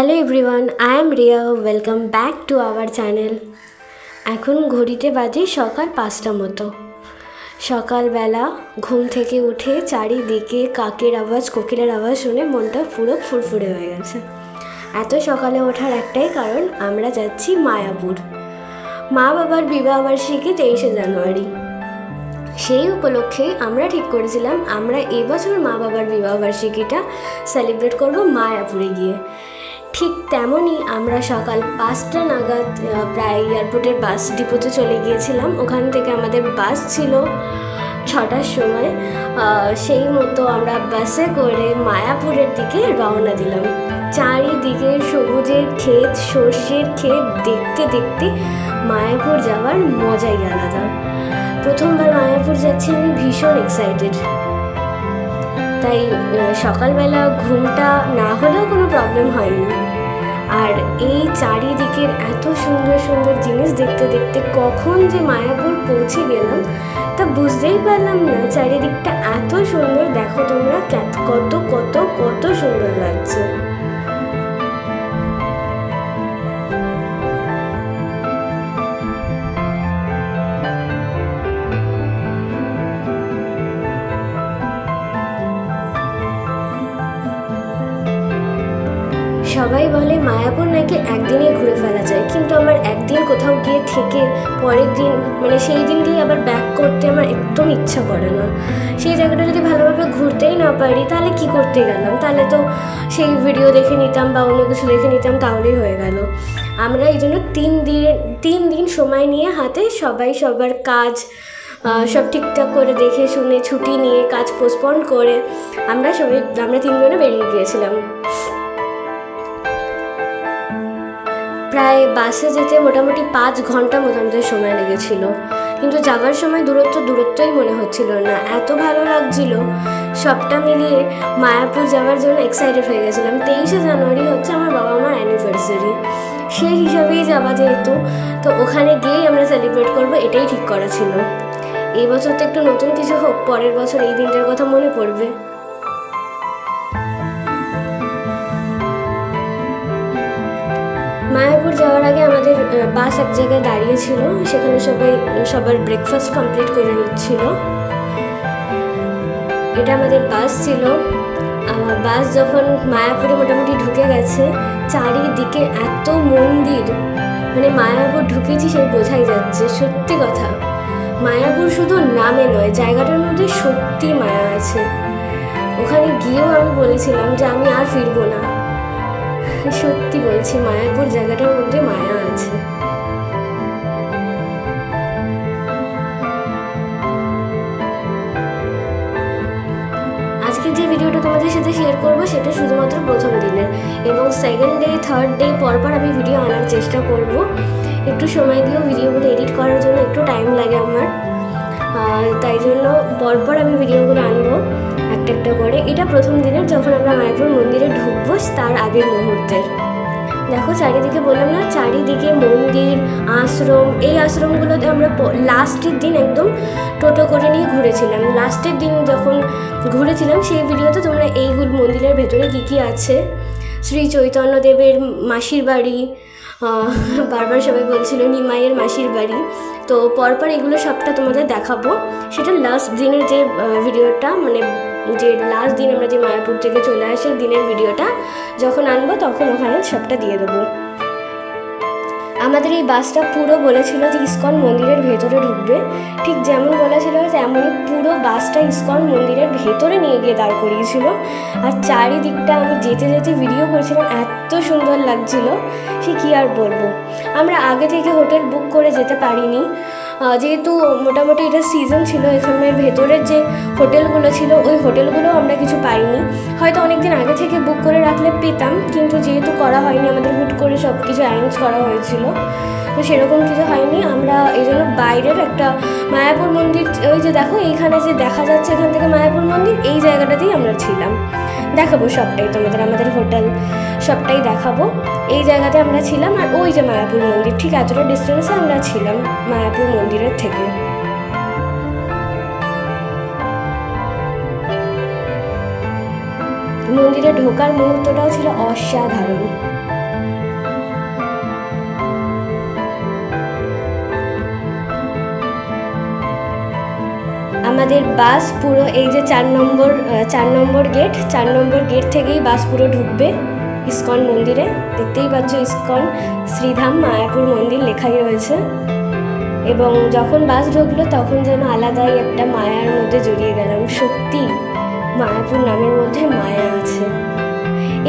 Hello everyone, I am Riya. Welcome back to our channel. এখন ঘড়িতে বাজে সকাল 5টা মতো। সকালবেলা ঘুম থেকে উঠে চারিদিকে কাকের আওয়াজ, কোকিলের আওয়াজ শুনে মনটা পুরো ফুরফুরে হয়ে গেছে। এত সকালে ওঠার একটাই কারণ, আমরা যাচ্ছি মায়াপুর। মা বাবার বিবাহবার্ষিকী 23শে জানুয়ারি। সেই উপলক্ষে আমরা ঠিক করেছিলাম আমরা এবছর মা বাবার বিবাহবার্ষিকীটা সেলিব্রেট করব মায়াপুরে গিয়ে। ঠিক তেমনই আমরা সকাল 5টা নাগাদ প্রায় এয়ারপোর্টের বাস ডিপোতে চলে গিয়েছিলাম। ওখান থেকে আমাদের বাস ছিল 6টার সময়। সেই মতো আমরা বাসে করে মায়াপুরের দিকে রওনা দিলাম। চারিদিকে সবুজের ক্ষেত, সর্ষের ক্ষেত দেখতে দেখতে মায়াপুর যাওয়ার মজাই আলাদা। প্রথমবার মায়াপুর যাচ্ছি, আমি ভীষণ এক্সাইটেড। তাই সকালবেলা ঘুমটা না হলেও কোনো প্রবলেম হয়নি। আর এই চারিদিকের এত সুন্দর সুন্দর জিনিস দেখতে দেখতে কখন যে মায়াপুর পৌঁছে গেলাম তা বুঝতেই পারলাম না। চারিদিকটা এত সুন্দর, দেখো তোমরা কত কত কত সুন্দর লাগছে। সবাই বলে মায়াপুর নাকি একদিনেই ঘুরে ফেলা যায়, কিন্তু আমার একদিন কোথাও গিয়ে থেকে পরের দিন মানে সেই দিনকেই আবার ব্যাক করতে আমার একদম ইচ্ছা করে না। সেই জায়গাটা যদি ভালোভাবে ঘুরতেই না পারি তাহলে কি করতে গেলাম? তাহলে তো সেই ভিডিও দেখে নিতাম বা অন্য কিছু দেখে নিতাম, তাহলেই হয়ে গেল। আমরা এই জন্য 3 দিন সময় নিয়ে হাতে সবাই সবার কাজ সব ঠিকঠাক করে দেখে শুনে ছুটি নিয়ে কাজ পোস্টপন্ড করে আমরা 3 জনে বেরিয়ে গিয়েছিলাম। প্রায় বাসে যেতে মোটামুটি 5 ঘন্টা মতো আমাদের সময় লেগেছিল, কিন্তু যাওয়ার সময় দূরত্বই মনে হচ্ছিল না, এত ভালো লাগছিল। সবটা মিলিয়ে মায়াপুর যাওয়ার জন্য এক্সাইটেড হয়ে গেছিলাম। 23শে জানুয়ারি হচ্ছে আমার বাবা মার অ্যানিভার্সারি, সেই হিসাবেই যাওয়া যেহেতু, তো ওখানে গিয়েই আমরা সেলিব্রেট করব, এটাই ঠিক করা ছিল। এই বছর তো একটু নতুন কিছু হোক, পরের বছর এই দিনটার কথা মনে পড়বে। মায়াপুর যাওয়ার আগে আমাদের বাস এক জায়গায় দাঁড়িয়েছিল, সেখানে সবার ব্রেকফাস্ট কমপ্লিট করে নিচ্ছিল। এটা আমাদের বাস ছিল। বাস যখন মায়াপুরে মোটামুটি ঢুকে গেছে, চারিদিকে এত মন্দির, মানে মায়াপুর ঢুকেছি সেই বোঝাই যাচ্ছে। সত্যি কথা, মায়াপুর শুধু নামে নয়, জায়গাটার মধ্যে সত্যি মায়া আছে। ওখানে গিয়েও আমি বলেছিলাম যে আমি আর ফিরবো না। সত্যি বলছি, মায়াপুর জায়গাটার মধ্যে মায়া আছে। আজকে যে ভিডিওটা তোমাদের সাথে শেয়ার করবো সেটা শুধুমাত্র প্রথম দিনের, এবং সেকেন্ড ডে, থার্ড ডে পরপর আমি ভিডিও আনার চেষ্টা করব। একটু সময় দিয়েও ভিডিওগুলো এডিট করার জন্য একটু টাইম লাগে আমার, তাই জন্য পরপর আমি ভিডিওগুলো আনবো একটা করে। এটা প্রথম দিনের, যখন আমরা মায়াপুর মন্দিরে ঢুকবো তার আগের মুহূর্তের। দেখো চারিদিকে, বললাম না চারিদিকে মন্দির, আশ্রম। এই আশ্রমগুলোতে আমরা লাস্টের দিন একদম টোটো করে নিয়ে ঘুরেছিলাম। লাস্টের দিন যখন ঘুরেছিলাম সেই ভিডিওতে তোমরা এইগুলো মন্দিরের ভেতরে কী আছে, শ্রী চৈতন্যদেবের মাসির বাড়ি, বারবার সবাই বলছিল নিমাইয়ের মাসির বাড়ি, তো পরপর এগুলো সবটা তোমাদের দেখাবো। সেটা লাস্ট দিনের যে ভিডিওটা, মানে যে লাস্ট দিন আমরা যে মায়াপুর থেকে চলে আসে দিনের ভিডিওটা যখন আনবো তখন ওখানে সবটা দিয়ে দেবো। আমাদের এই বাসটা পুরো বলেছিল যে ইস্কন মন্দিরের ভেতরে ঢুকবে, ঠিক যেমন বলেছিল তেমনই পুরো বাসটা ইস্কন মন্দিরের ভেতরে নিয়ে গিয়ে দাঁড় করিয়েছিল। আর চারিদিকটা আমি যেতে যেতে ভিডিও করছিলাম, এত সুন্দর লাগছিল সে কী আর বলবো। আমরা আগে থেকে হোটেল বুক করে যেতে পারিনি, যেহেতু মোটামুটি এটা সিজন ছিল। এখানের ভেতরের যে হোটেলগুলো ছিল ওই হোটেলগুলো আমরা কিছু পাইনি। হয়তো অনেক দিন আগে থেকে বুক করে রাখলে পেতাম, কিন্তু যেহেতু করা হয়নি, আমাদের হুট করে সব কিছু অ্যারেঞ্জ করা হয়েছিল, তো সেরকম কিছু হয়নি। আমরা এই জন্য বাইরের একটা মায়াপুর মন্দির, ওই যে দেখো এইখানে যে দেখা যাচ্ছে এখান থেকে মায়াপুর মন্দির, এই জায়গাটাতেই আমরা ছিলাম। দেখাবো সবটাই তোমাদের, আমাদের হোটেল সবটাই দেখাবো। এই জায়গাতে আমরা ছিলাম, আর ওই যে মায়াপুর মন্দির, ঠিক এতটা ডিস্টেন্সে আমরা ছিলাম মায়াপুর মন্দিরের থেকে। মন্দিরে ঢোকার মুহূর্তটাও ছিল অসাধারণ। আমাদের বাস পুরো এই যে 4 নম্বর গেট থেকেই বাস পুরো ঢুকবে ইস্কন মন্দিরে। দেখতেই পাচ্ছ ইস্কন শ্রীধাম মায়াপুর মন্দির লেখাই রয়েছে। এবং যখন বাস ঢুকলো তখন যেন আলাদাই একটা মায়ার মধ্যে জড়িয়ে গেলাম। সত্যি মায়াপুর নামের মধ্যে মায়া আছে।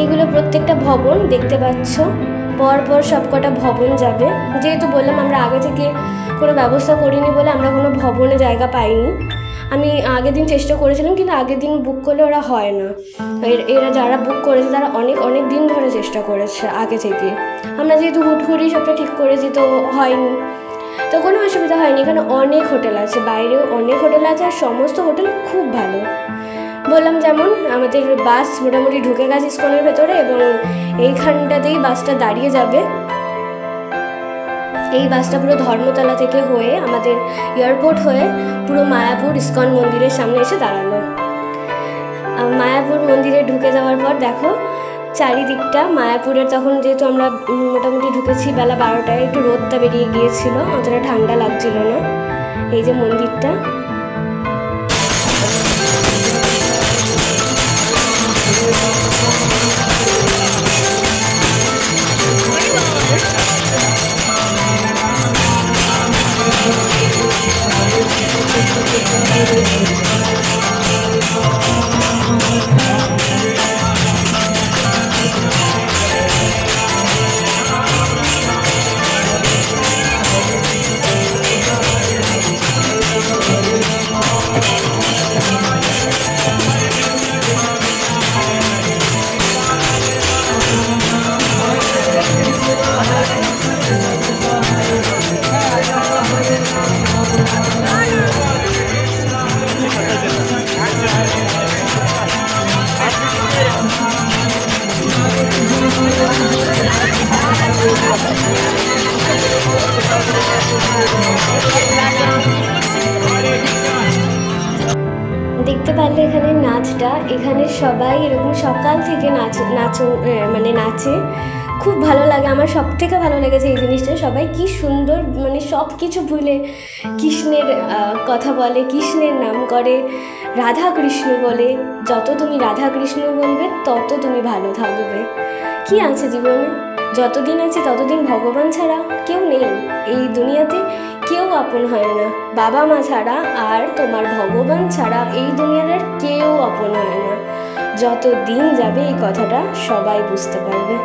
এগুলো প্রত্যেকটা ভবন দেখতে পাচ্ছ, পরপর সবকটা ভবন যাবে। যেহেতু বললাম আমরা আগে থেকে কোনো ব্যবস্থা করিনি বলে আমরা কোনো ভবনে জায়গা পাইনি। আমি আগের দিন চেষ্টা করেছিলাম, কিন্তু আগের দিন বুক করলে ওরা হয় না। এরা যারা বুক করেছে তারা অনেক দিন ধরে চেষ্টা করেছে আগে থেকে। আমরা যেহেতু হুটহুড়ি সবটা ঠিক করেছি তো হয়নি, তো কোনো অসুবিধা হয়নি। এখানে অনেক হোটেল আছে, বাইরেও অনেক হোটেল আছে, আর সমস্ত হোটেল খুব ভালো। বললাম যেমন আমাদের বাস মোটামুটি ঢুকে গেছে ইস্কনের ভেতরে, এবং এইখানটাতেই বাসটা দাঁড়িয়ে যাবে। এই বাসটা পুরো ধর্মতলা থেকে হয়ে আমাদের এয়ারপোর্ট হয়ে পুরো মায়াপুর ইস্কন মন্দিরের সামনে এসে দাঁড়ালো। মায়াপুর মন্দিরে ঢুকে যাওয়ার পর দেখো চারিদিকটা মায়াপুরের, তখন যেহেতু আমরা মোটামুটি ঢুকেছি বেলা 12টায়, একটু রোদটা বেরিয়ে গিয়েছিল, অতটা ঠান্ডা লাগছিল না। এই যে মন্দিরটা, দেখতে পারলে এখানে নাচটা, এখানে সবাই এরকম সকাল থেকে নাচে। খুব ভালো লাগে, আমার সব থেকে ভালো লেগেছে এই জিনিসটা। সবাই কি সুন্দর সব কিছু ভুলে কৃষ্ণের কথা বলে, কৃষ্ণের নাম করে, রাধা কৃষ্ণ বলে। যত তুমি রাধা কৃষ্ণ বলবে তত তুমি ভালো থাকবে। কি আছে জীবনে, যতদিন আছে ততদিন ভগবান ছাড়া কেউ নেই এই দুনিয়াতে, কেউ আপন হয় না। বাবা মা ছাড়া আর তোমার ভগবান ছাড়া এই দুনিয়ার আর কেউ আপন হয় না। যত দিন যাবে এই কথাটা সবাই বুঝতে পারবে।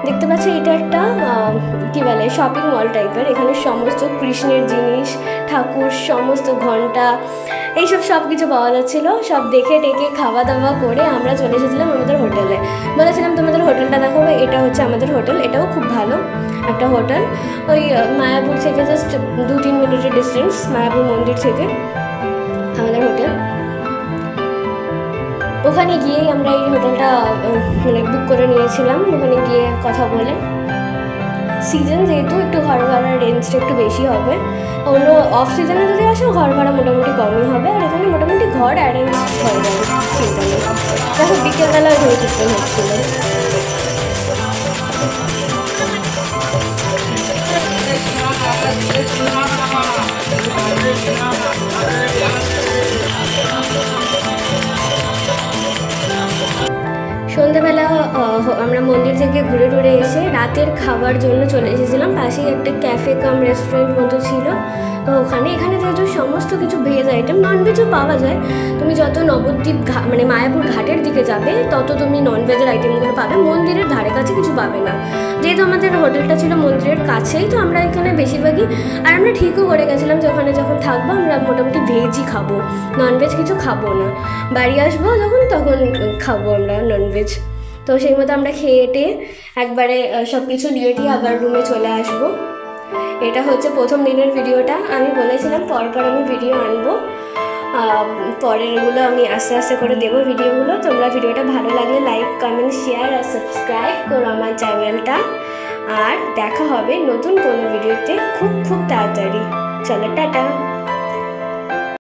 দেখতে পাচ্ছ এটা একটা কী বলে শপিং মল টাইপের। এখানে সমস্ত কৃষ্ণের জিনিস, ঠাকুর, সমস্ত ঘন্টা, এইসব সব কিছু পাওয়া যাচ্ছিলো। সব দেখে টেকে খাওয়া দাওয়া করে আমরা চলে এসেছিলাম আমাদের হোটেলে। বলেছিলাম তোমাদের হোটেলটা দেখাবো, এটা হচ্ছে আমাদের হোটেল। এটাও খুব ভালো একটা হোটেল, ওই মায়াপুর থেকে জাস্ট 2-3 মিনিটের ডিস্টেন্স, মায়াপুর মন্দির থেকে আমাদের হোটেল। ওখানে গিয়েই আমরা এই হোটেলটা বুক করে নিয়েছিলাম। ওখানে গিয়ে কথা বলে, সিজন যেহেতু একটু ঘর ভাড়ার রেঞ্জটা একটু বেশি হবে, অন্য অফ সিজনে যদি আসো ঘর ভাড়া মোটামুটি কমই হবে। আর এখানে মোটামুটি ঘর অ্যারেঞ্জ হয়ে যাবে, চিন্তা নেই। দেখো বিকেলবেলা ঘুরে ফিরতে হচ্ছিল। সন্ধ্যাবেলা আমরা মন্দির থেকে ঘুরে টুরে এসে রাতের খাবার জন্য চলে এসেছিলাম। পাশেই একটা ক্যাফে কাম রেস্টুরেন্ট মতো ছিল, তো এখানে যেহেতু সমস্ত কিছু ভেজ আইটেম, ননভেজও পাওয়া যায়। তুমি যত নবদ্বীপ মায়াপুর ঘাটের দিকে যাবে তত তুমি ননভেজের আইটেমগুলো পাবে, মন্দিরের ধারে কাছে কিছু পাবে না। যেহেতু আমাদের হোটেলটা ছিল মন্দিরের কাছেই, তো আমরা এখানে বেশিরভাগই, আর আমরা ঠিকও করে গেছিলাম যে ওখানে যখন থাকবো আমরা মোটামুটি ভেজই খাবো, ননভেজ কিছু খাবো না। বাড়ি আসবো তখন খাবো আমরা ননভেজ। তো সেই মতো আমরা খেয়ে একবারে সব কিছু নিয়ে আবার রুমে চলে আসবো। এটা হচ্ছে প্রথম দিনের ভিডিওটা। আমি বলেছিলাম পরপর আমি ভিডিও আনবো, পরেরগুলো আমি আস্তে আস্তে করে দেবো ভিডিওগুলো। তোমরা ভিডিওটা ভালো লাগলে লাইক, কমেন্ট, শেয়ার আর সাবস্ক্রাইব করো আমার চ্যানেলটা। আর দেখা হবে নতুন কোনো ভিডিওতে খুব খুব তাড়াতাড়ি। চলো টাটা।